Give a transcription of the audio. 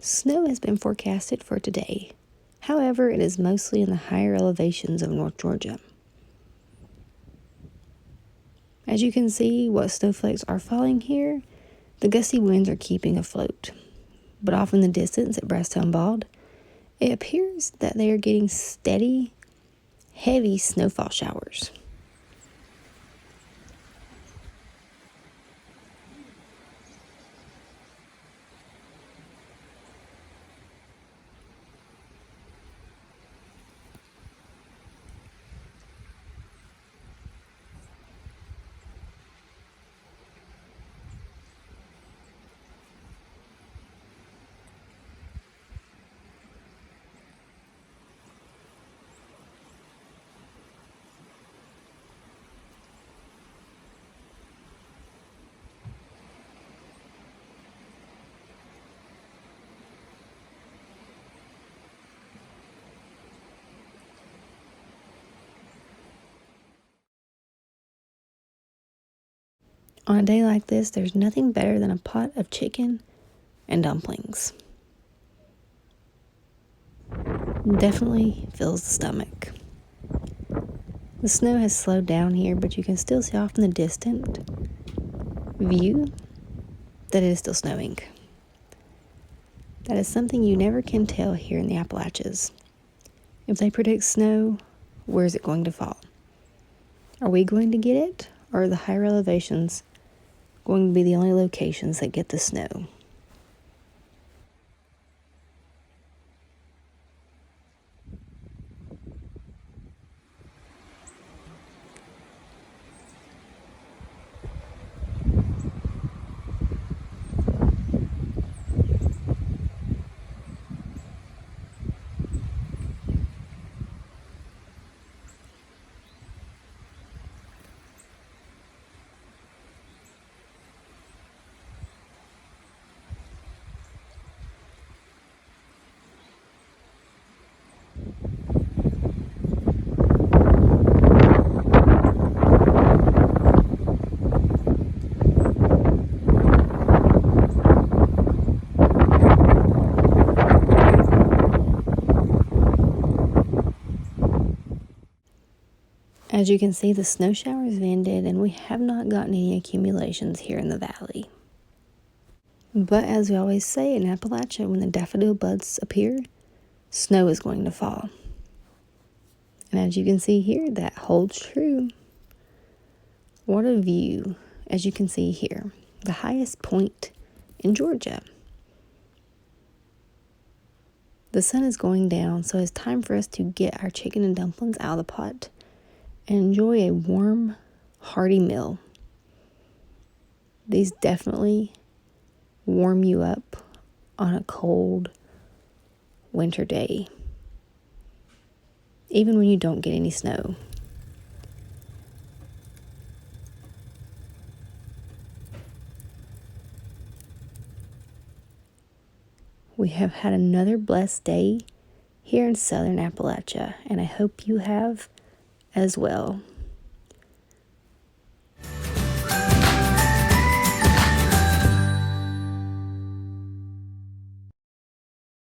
Snow has been forecasted for today. However, it is mostly in the higher elevations of North Georgia. As you can see, what snowflakes are falling here, the gusty winds are keeping afloat. But off in the distance at Brasstown Bald, it appears that they are getting steady, heavy snowfall showers. On a day like this, there's nothing better than a pot of chicken and dumplings. Definitely fills the stomach. The snow has slowed down here, but you can still see off in the distant view that it is still snowing. That is something you never can tell here in the Appalachians. If they predict snow, where is it going to fall? Are we going to get it, or are the higher elevations going to be the only locations that get the snow? As you can see, the snow showers have ended and we have not gotten any accumulations here in the valley. But as we always say in Appalachia, when the daffodil buds appear, snow is going to fall. And as you can see here, that holds true. What a view, as you can see here, the highest point in Georgia. The sun is going down, so it's time for us to get our chicken and dumplings out of the pot and enjoy a warm, hearty meal. These definitely warm you up on a cold winter day, even when you don't get any snow. We have had another blessed day here in southern Appalachia, and I hope you have as well.